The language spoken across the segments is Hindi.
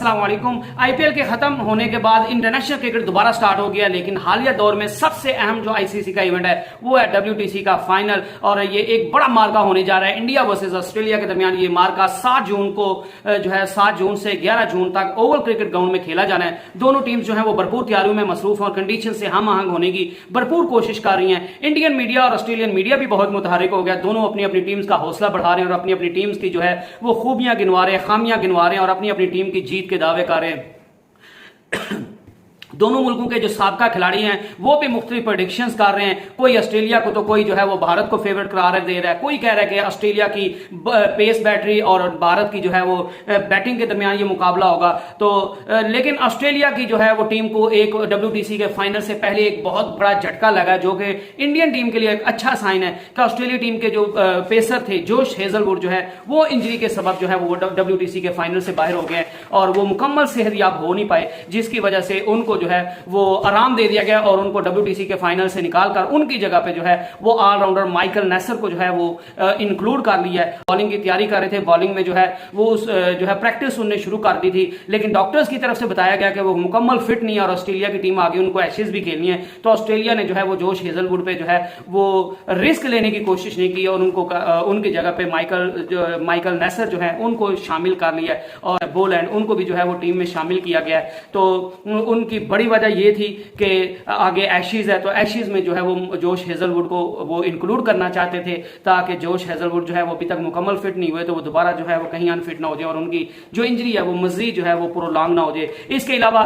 अस्सलाम वालेकुम। आईपीएल के खत्म होने के बाद इंटरनेशनल क्रिकेट दोबारा स्टार्ट हो गया, लेकिन हालिया दौर में सबसे अहम जो आईसीसी का इवेंट है वो है डब्ल्यूटीसी का फाइनल। और ये एक बड़ा मार्का होने जा रहा है इंडिया वर्सेस ऑस्ट्रेलिया के दरमियान। ये मार्का 7 जून को जो है 7 जून से 11 जून तक ओवल क्रिकेट ग्राउंड में खेला जाना है। दोनों टीम्स जो है वो भरपूर तैयारियों में मसरूफ और कंडीशन से हम आहंग होने की भरपूर कोशिश कर रही है। इंडियन मीडिया और ऑस्ट्रेलियन मीडिया भी बहुत मुतहरिक हो गया। दोनों अपनी अपनी टीम्स का हौसला बढ़ा रहे हैं और अपनी अपनी टीम्स की जो है वो खूबियां गिनवा रहे हैं, खामियां गिनवा रहे हैं और अपनी अपनी टीम की जीत के दावे कर रहे हैं। दोनों मुल्कों के जो साबका खिलाड़ी हैं वो भी मुख्तलिफ प्रेडिक्शंस कर रहे हैं। कोई ऑस्ट्रेलिया को तो कोई जो है वो भारत को फेवरेट करार दे रहा है। कोई कह रहा है कि ऑस्ट्रेलिया की पेस बैटरी और भारत की जो है वो बैटिंग के दरमियान ये मुकाबला होगा। तो लेकिन ऑस्ट्रेलिया की जो है वो टीम को एक डब्ल्यूटीसी के फाइनल से पहले एक बहुत बड़ा झटका लगा, जो कि इंडियन टीम के लिए एक अच्छा साइन है कि ऑस्ट्रेलिया टीम के जो पेसर थे जोश हेजलवुड जो है वो इंजरी के सबब जो है वो डब्ल्यूटीसी के फाइनल से बाहर हो गए और वो मुकम्मल सेहतयाब हो नहीं पाए, जिसकी वजह से उनको जो है वो आराम दे दिया गया और उनको डब्ल्यूटीसी के फाइनल से निकालकर उनकी जगह पे जो है वो ऑलराउंडर माइकल नेसर को जो है वो इंक्लूड कर लिया है। बॉलिंग की तैयारी कर रहे थे, बॉलिंग में जो है वो जो है प्रैक्टिस उन्होंने शुरू कर दी थी, लेकिन डॉक्टर्स की तरफ से बताया गया कि वो मुकम्मल फिट नहीं है और ऑस्ट्रेलिया की टीम आगे उनको एशेज भी खेलनी है। तो ऑस्ट्रेलिया ने जो है वो जोश हेजलवुड पे जो है वो रिस्क लेने की कोशिश नहीं की और उनको उनकी जगह पे माइकल नेसर जो है उनको शामिल कर लिया और बोलैंड उनको भी जो है वो टीम में शामिल किया गया है। तो उनकी बड़ी वजह ये थी कि आगे एशेज है, तो एशेज में जो है वो जोश हेजलवुड को वो इंक्लूड करना चाहते थे ताकि जोश हेजलवुड जो है वो अभी तक मुकम्मल फिट नहीं हुए तो वो दोबारा जो है वो कहीं अनफिट ना हो जाए और उनकी जो इंजरी है वो मजीद जो है वो प्रोलॉन्ग ना हो जाए। इसके अलावा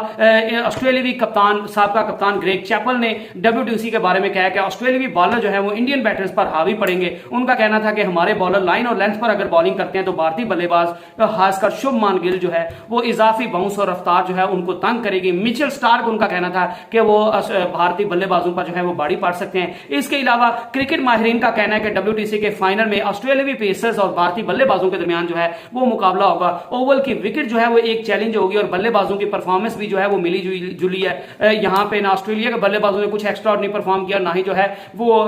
ऑस्ट्रेलियावी कप्तान साबका कप्तान ग्रेग चैपल ने डब्ल्यूटीसी के बारे में कहा कि ऑस्ट्रेलियावी बॉलर जो है वो इंडियन बैटर्स पर हावी पड़ेंगे। उनका कहना था कि हमारे बॉलर लाइन और लेंथ पर अगर बॉलिंग करते हैं तो भारतीय बल्लेबाज खासकर शुभमान गिल जो है वो इजाफी बाउंस और रफ्तार जो है उनको तंग करेगी। मिचेल स्टार्क उनका कहना था कि वो भारतीय बल्लेबाजों पर जो है वो बाड़ी पड़ सकते हैं। इसके अलावा क्रिकेट माहिरीन का कहना है कि डब्ल्यूटीसी के फाइनल में ऑस्ट्रेलियावी पेसर्स और भारतीय बल्लेबाजों के दरमियान जो है वो मुकाबला होगा। ओवल की विकेट जो है वो एक चैलेंज होगी और बल्लेबाजों की परफॉर्मेंस भी जो है वो मिली जुली है। यहाँ पे ना ऑस्ट्रेलिया के बल्लेबाजों ने कुछ एक्स्ट्रा नहीं परफॉर्म किया, ना ही जो है वो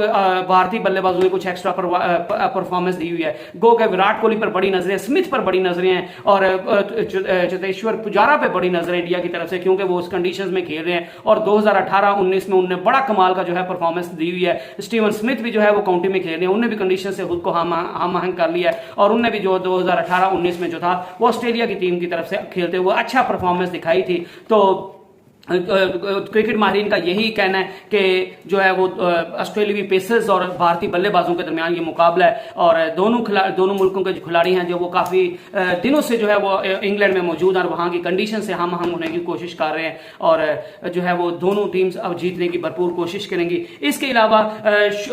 भारतीय बल्लेबाजों ने कुछ एक्स्ट्रा परफॉर्मेंस दी हुई है। गो के विराट कोहली पर बड़ी नजरें, स्मिथ पर बड़ी नजरें हैं और चेतेश्वर पुजारा पे बड़ी नजरें इंडिया की तरफ से, क्योंकि वो उस कंडीशंस में खेल रहे हैं और 2018-19 में उन्होंने बड़ा कमाल का जो है परफॉर्मेंस दी हुई है। स्टीवन स्मिथ भी जो है वो काउंटी में खेल रहे हैं, उन्होंने भी कंडीशन से खुद को हम आहंग कर लिया है और उन्होंने भी जो 2018-19 में जो था वो ऑस्ट्रेलिया की टीम की तरफ से खेलते हुए अच्छा परफॉर्मेंस दिखाई थी। तो क्रिकेट माहिरीन का यही कहना है कि जो है वो ऑस्ट्रेलियावी पेसर्स और भारतीय बल्लेबाजों के दरमियान ये मुकाबला है और दोनों मुल्कों के जो खिलाड़ी हैं जो वो काफी दिनों से जो है वो इंग्लैंड में मौजूद हैं और वहां की कंडीशन से हम होने की कोशिश कर रहे हैं और जो है वो दोनों टीम्स अब जीतने की भरपूर कोशिश करेंगी। इसके अलावा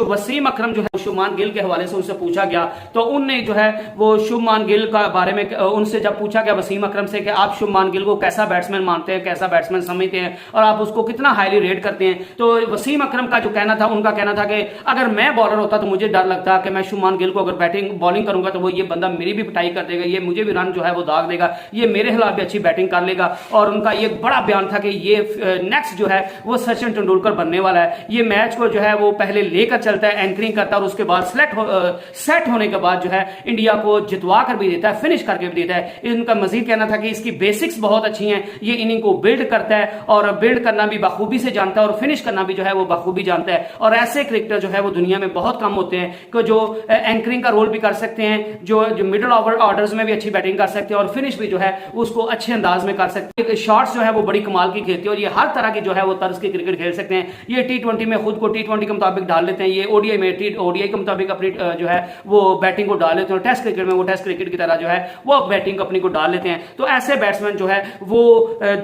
वसीम अकरम जो है शुभमान गिल के हवाले से उनसे पूछा गया तो उनने जो है वो शुभमान गिल का बारे में उनसे जब पूछा गया वसीम अकरम से कि आप शुभमान गिल को कैसा बैट्समैन मानते हैं, कैसा बैट्समैन समझते हैं और आप उसको कितना हाईली रेट करते हैं, तो वसीम अकरम का जो कहना था उनका कहना था कि अगर मैं बॉलर होता तो मुझे डर लगता कि मैं शुभमान गिल को अगर बॉलिंग करूंगा तो वो ये बंदा मेरी भी पिटाई कर देगा, ये मुझे भी रन जो है वो दाग देगा, ये मेरे खिलाफ भी अच्छी बैटिंग कर लेगा। और उनका ये बड़ा बयान था कि ये नेक्स्ट जो है वो सचिन तेंदुलकर बनने वाला है। ये मैच को जो है वो पहले लेकर चलता है, एंकरिंग करता है और उसके बाद सेट होने के बाद जो है इंडिया को जितवा कर भी देता है, फिनिश करके भी देता है। इनका मजीद कहना था कि इसकी बेसिक्स बहुत अच्छी हैं, ये इनिंग को बिल्ड करता है और बिल्ड करना भी बखूबी से जानता है और फिनिश करना भी जो है वो बखूबी जानता है। और ऐसे क्रिकेटर जो है वो दुनिया में बहुत कम होते हैं कि जो एंकरिंग का रोल भी कर सकते हैं, जो मिडिल ऑर्डर्स में भी अच्छी बैटिंग कर सकते हैं और फिनिश भी जो है उसको अच्छे अंदाज में कर सकते हैं। शॉट्स जो है वो बड़ी कमाल की खेलती है और ये हर तरह की जो है वो तर्ज की क्रिकेट खेल सकते हैं। ये टी20 में खुद को टी20 के मुताबिक डाल लेते हैं, ये ओडीआई में ओडीआई के मुताबिक अपनी जो है वो बैटिंग को डाल लेते हैं और टेस्ट क्रिकेट में वो टेस्ट क्रिकेट की तरह जो है वो बैटिंग अपनी को डाल लेते हैं। तो ऐसे बैट्समैन जो है वो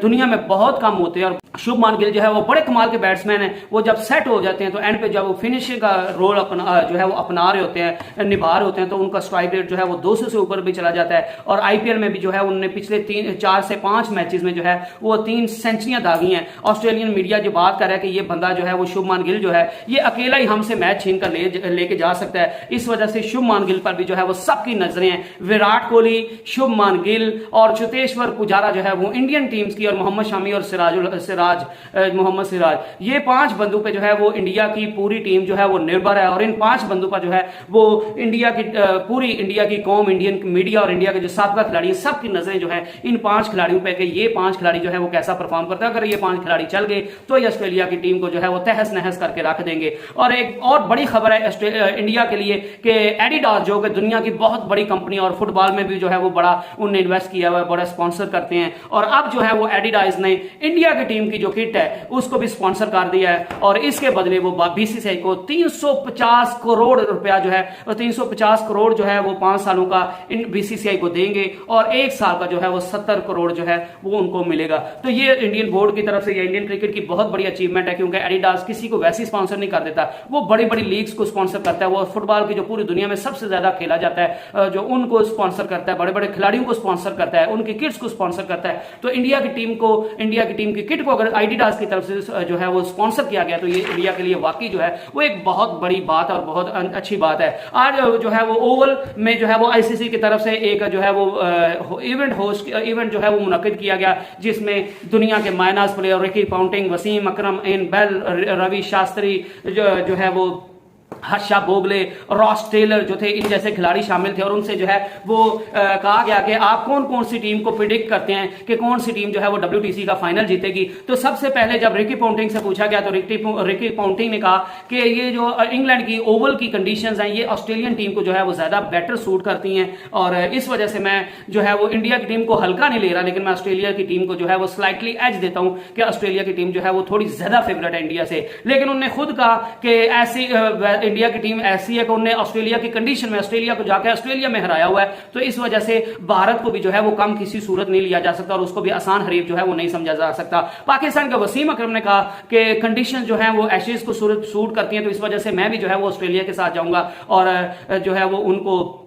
दुनिया में बहुत कम होते हैं और शुभमान गिल जो है वो बड़े कमाल के बैट्समैन हैं। वो जब सेट हो जाते हैं तो एंड पे जब वो फिनिशिंग का रोल जो है वो अपना रहे होते हैं, निभा रहे होते हैं, तो उनका स्ट्राइक रेट जो है वो 200 से ऊपर भी चला जाता है। और आईपीएल में भी जो है उन्होंने पिछले 4 से 5 मैचेस में जो है वो 3 सेंचुरियां दागी हैं। ऑस्ट्रेलियन मीडिया जो बात कर रहा है कि ये बंदा जो है वो शुभमान गिल जो है ये अकेला ही हमसे मैच छीन कर लेके जा सकता है, इस वजह से शुभमान गिल पर भी जो है वो सबकी नजरें हैं। विराट कोहली, शुभमान गिल और चेतेश्वर पुजारा जो है वो इंडियन टीम्स की और मोहम्मद शमी और सिराजुल मोहम्मद सिराज, ये 5 बंदों पे जो है वो इंडिया की पूरी टीम जो है वो निर्भर है। और इन 5 बंदों पर जो है वो इंडिया की पूरी इंडिया की कौम, इंडियन मीडिया और इंडिया के जो साबका खिलाड़ी हैं, सबकी नजरें जो है इन 5 खिलाड़ियों पे कि ये 5 खिलाड़ी जो है वो कैसा परफॉर्म करता है। अगर ये 5 खिलाड़ी चल गए तो ये ऑस्ट्रेलिया की टीम को जो है वो तहस नहस करके रख देंगे। और एक और बड़ी खबर है इंडिया के लिए कि एडिडास जो कि दुनिया की बहुत बड़ी कंपनी और फुटबॉल में भी जो है वो बड़ा उन्होंने इन्वेस्ट किया हुआ है, बड़ा स्पॉन्सर करते हैं। और अब जो है वो एडिडास ने इंडिया की टीम की जो किट है उसको भी स्पॉन्सर कर दिया है। और इसके बदले वो बीसीसीआई को 350 करोड़ रुपया जो है 350 करोड़ जो है वो 5 सालों का इन बीसीसीआई को देंगे और 1 साल का जो है वो 70 करोड़ जो है वो उनको मिलेगा। तो ये इंडियन बोर्ड की तरफ से या इंडियन क्रिकेट की बहुत बड़ी अचीवमेंट है, क्योंकि एडिडास किसी को वैसे स्पॉन्सर नहीं कर देता, वो बड़ी बड़ी लीग्स को स्पॉन्सर करता है। वो फुटबॉल की जो पूरी दुनिया में सबसे ज्यादा खेला जाता है जो उनको स्पॉन्सर करता है, बड़े बड़े खिलाड़ियों को स्पॉन्सर करता है, उनकी किट्स को स्पॉन्सर करता है। तो इंडिया की टीम की किट को अगर एडिडास की तरफ से जो है वो स्पॉन्सर किया गया तो ये इंडिया के लिए वाकई जो है वो एक बहुत बड़ी बात और बहुत अच्छी बात है। आज जो है वो ओवल में जो है वो आईसीसी की तरफ से एक जो है वो इवेंट जो है वो मुनक्किद किया गया, जिसमें दुनिया के माइनस player Ricky Ponting, Wasim Akram, Ian Bell, Ravi Shastri जो है वो हर्षा बोगले, रॉस टेलर जो थे, इन जैसे खिलाड़ी शामिल थे। और उनसे जो है वो कहा गया कि आप कौन कौन सी टीम को प्रिडिक्ट करते हैं कि कौन सी टीम जो है वो WTC का फाइनल जीतेगी। तो सबसे पहले जब रिकी पॉन्टिंग से पूछा गया तो रिकी पॉन्टिंग ने कहा कि ये जो इंग्लैंड की ओवल की कंडीशंस हैं ये ऑस्ट्रेलियन टीम को जो है वो ज्यादा बेटर सूट करती हैं, और इस वजह से मैं जो है वो इंडिया की टीम को हल्का नहीं ले रहा, लेकिन मैं ऑस्ट्रेलिया की टीम को जो है वो स्लाइटली एज देता हूं कि ऑस्ट्रेलिया की टीम जो है वो थोड़ी ज्यादा फेवरेट है इंडिया से। लेकिन उन्होंने खुद कहा कि ऐसी इंडिया की टीम ऐसी है कि उन्होंने ऑस्ट्रेलिया की कंडीशन में ऑस्ट्रेलिया को जाकर ऑस्ट्रेलिया में हराया हुआ है, तो इस वजह से भारत को भी जो है वो कम किसी सूरत नहीं लिया जा सकता और उसको भी आसान हरीफ जो है वो नहीं समझा जा सकता। पाकिस्तान के वसीम अकरम ने कहा कि कंडीशन जो है वो एशेज को सूट करती हैं, तो इस वजह से मैं भी जो है वो ऑस्ट्रेलिया के साथ जाऊंगा और जो है वो उनको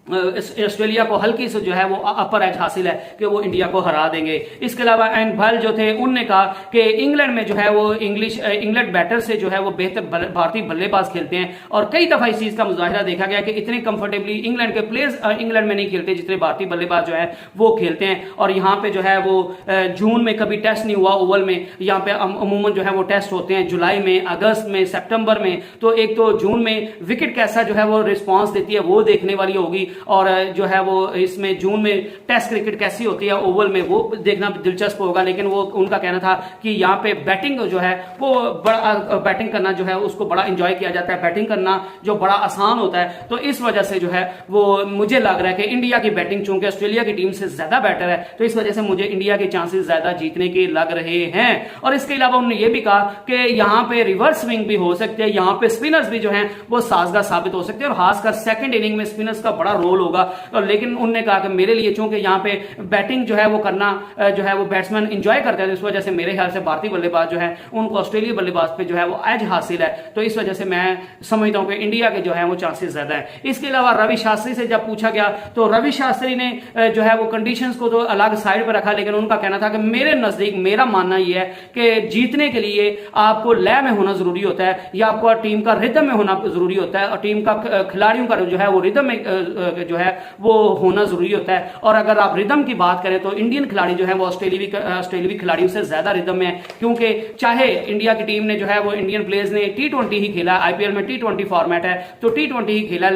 ऑस्ट्रेलिया को हल्की से जो है वो अपर एज हासिल है कि वो इंडिया को हरा देंगे। इसके अलावा एंड भल जो थे उनने कहा कि इंग्लैंड में जो है वो इंग्लैंड बैटर से जो है वो बेहतर भारतीय बल्लेबाज खेलते हैं, और कई दफा इस चीज का मुजाहिरा देखा गया कि इतने कंफर्टेबली इंग्लैंड के प्लेयर्स इंग्लैंड में नहीं खेलते जितने भारतीय बल्लेबाज जो है वो खेलते हैं। और यहाँ पे जो है वो जून में कभी टेस्ट नहीं हुआ ओवल में, यहाँ पे अमूमन जो है वो टेस्ट होते हैं जुलाई में, अगस्त में, सितंबर में। तो एक तो जून में विकेट कैसा जो है वो रिस्पॉन्स देती है वो देखने वाली होगी, और जो है वो इसमें जून में टेस्ट क्रिकेट कैसी होती है ओवल में वो देखना दिलचस्प होगा। लेकिन वो उनका कहना था कि यहाँ पे बैटिंग जो है वो बड़ा बैटिंग करना जो है उसको बड़ा एंजॉय किया जाता है, बैटिंग करना जो बड़ा आसान होता है। तो इस वजह से जो है वो मुझे लग रहा है कि इंडिया की बैटिंग चूंकि ऑस्ट्रेलिया की टीम से ज्यादा बेटर है, तो इस वजह से मुझे इंडिया के चांसेस ज्यादा जीतने के लग रहे हैं। और इसके अलावा उन्होंने ये भी कहा कि यहाँ पे रिवर्स स्विंग भी हो सकते हैं, यहाँ पे स्पिनर्स भी जो है वो साजगार साबित हो सकते हैं, और खासकर सेकंड इनिंग में स्पिनर्स का बड़ा रोल होगा। और लेकिन उन्होंने कहा कि मेरे लिए चूंकि यहाँ पे बैटिंग जो है वो करना जो है वो बैट्समैन एंजॉय करते हैं, तो इस वजह से मेरे ख्याल से भारतीय बल्लेबाज जो है उनको ऑस्ट्रेलिया बल्लेबाज पे जो है वो एज हासिल है। तो इस वजह से मैं समझता हूं कि इंडिया के जो है वो चांसेस ज्यादा है। इसके अलावा रवि शास्त्री से जब पूछा गया तो रवि शास्त्री ने जो है वो कंडीशंस को तो अलग साइड पर रखा, लेकिन उनका कहना था कि मेरे नजदीक मेरा मानना यह है कि जीतने के लिए आपको लय में होना जरूरी होता है, या आपको टीम का रिदम में होना जरूरी होता है, और टीम का खिलाड़ियों का जो है वो रिदम में जो है वो होना जरूरी होता है। और अगर आप रिदम की बात करें तो इंडियन खिलाड़ी जो है वो ऑस्ट्रेलियावी खिलाड़ियों से ज्यादा रिदम में है, क्योंकि चाहे इंडिया की टीम ने जो है वो इंडियन प्लेयर्स ने T20 ही खेला, आईपीएल में T20 फॉर्मेट है तो T20 ही खेला,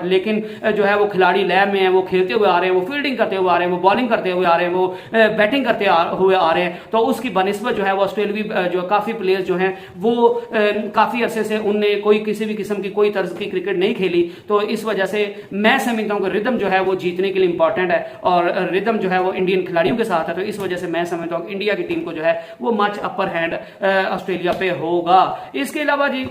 लेकिन जो है वो खिलाड़ी लय में है, वो खेलते हुए आ रहे हैं, वो फील्डिंग करते हुए आ रहे हैं, वो बॉलिंग करते हुए आ रहे हैं, वो बैटिंग करते हुए आ रहे हैं। तो उसकी बनिस्बत जो है वो ऑस्ट्रेलियावी जो काफी प्लेयर्स जो हैं वो काफी अरसे से उनने कोई किसी भी किस्म की कोई तर्ज की क्रिकेट नहीं खेली। तो इस वजह से मैं समझता हूं कि रिदम जो है वो जीतने के लिए इंपॉर्टेंट है, और रिदम जो है वो इंडियन खिलाड़ियों के साथ है। तो इस वजह से मैं समझता हूं कि इंडिया की टीम को जो है वो मच अपर हैंड ऑस्ट्रेलिया पे होगा। इसके अलावा जी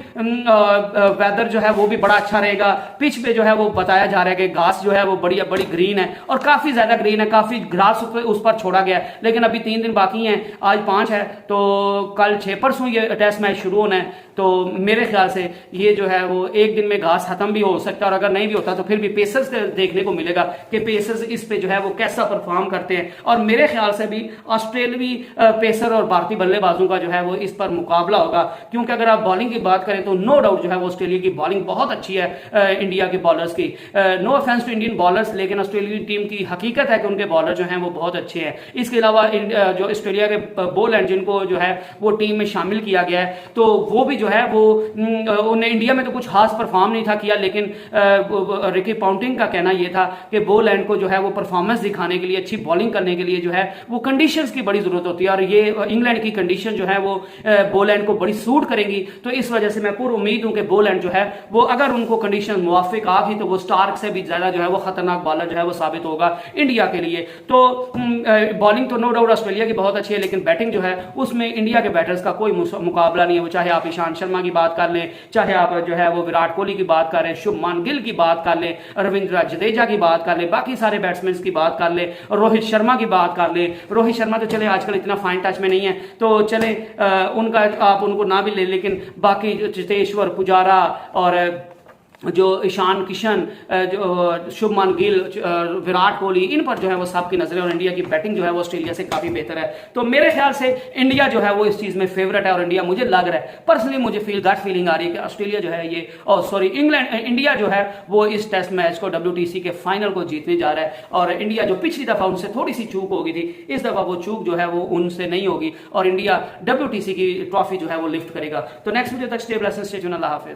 वेदर जो है वो भी बड़ा अच्छा रहेगा। पिच पे जो है वो बताया जा रहा है कि घास जो है वो बड़ी ग्रीन है, और काफी ज्यादा ग्रीन है, काफी घास उस पर छोड़ा गया है। लेकिन अभी 3 दिन बाकी हैं, आज 5 है, तो कल 6 परसों ये टेस्ट मैच शुरू होना है। तो मेरे ख्याल से ये जो है वो एक दिन में घास खत्म भी हो सकता है, और अगर नहीं भी होता तो फिर भी पेसर्स देखने को मिलेगा कि पेसर्स इस पे जो है वो कैसा परफॉर्म करते हैं। और मेरे ख्याल से भी ऑस्ट्रेलियावी पेसर और भारतीय बल्लेबाजों का जो है वो इस पर मुकाबला होगा, क्योंकि अगर आप बॉलिंग की बात करें तो नो डाउट जो है वो ऑस्ट्रेलिया की बॉलिंग बहुत अच्छी है इंडिया के बॉलर्स की। No offence to Indian bowlers, लेकिन ऑस्ट्रेलियन टीम की हकीकत है कि उनके बॉलर जो हैं वो बहुत अच्छे हैं। इसके अलावा जो ऑस्ट्रेलिया के बोलर जिनको जो है वो टीम में शामिल किया गया है, तो वो भी जो है वो उन्हें इंडिया में तो कुछ खास परफॉर्म नहीं था किया, लेकिन रिकी पॉन्टिंग का कहना यह था कि बोलैंड को जो है वो परफॉर्मेंस दिखाने के लिए, अच्छी बॉलिंग करने के लिए जो है वो कंडीशंस की बड़ी जरूरत होती है, और ये इंग्लैंड की कंडीशन जो है वो बोलैंड को बड़ी सूट करेंगी। तो इस वजह से मैं पूरी उम्मीद हूं कि बोलैंड जो है वो अगर उनको कंडीशन मुवाफिक आ गई तो वो स्टार्क से भी ज्यादा जो है वो खतरनाक बॉलर जो है वो साबित होगा इंडिया के लिए। तो बॉलिंग तो नो डाउट ऑस्ट्रेलिया की बहुत अच्छी है, लेकिन बैटिंग जो है उसमें इंडिया के बैटर्स का कोई मुकाबला नहीं है। वो चाहे आप ईशांत शर्मा की बात कर लें, चाहे आप जो है वो विराट कोहली की बात कर लें, शुभमान गिल की बात कर लें, रविंद्र जडेजा की बात कर लें, बाकी सारे बैट्समैन की बात कर लें, रोहित शर्मा की बात कर लें। रोहित शर्मा तो चले आजकल इतना फाइन टच में नहीं है, तो चले उनका आप उनको ना भी ले, लेकिन बाकी चेतेश्वर पुजारा और जो ईशान किशन, जो शुभमान गिल, विराट कोहली, इन पर जो है वो सबकी नजरें, और इंडिया की बैटिंग जो है वो ऑस्ट्रेलिया से काफी बेहतर है। तो मेरे ख्याल से इंडिया जो है वो इस चीज में फेवरेट है, और इंडिया मुझे लग रहा है पर्सनली, मुझे गट फीलिंग आ रही है कि ऑस्ट्रेलिया जो है ये इंडिया जो है वो इस टेस्ट मैच को WTC के फाइनल को जीतने जा रहा है। और इंडिया जो पिछली दफा उनसे थोड़ी सी चूक हो गई थी, इस दफा वो चूक जो है वो उनसे नहीं होगी, और इंडिया WTC की ट्रॉफी जो है वो लिफ्ट करेगा। तो नेक्स्ट वीडियो तक स्टे ब्लेस्ड, स्टे ट्यून्ड, अल्लाह हाफिज।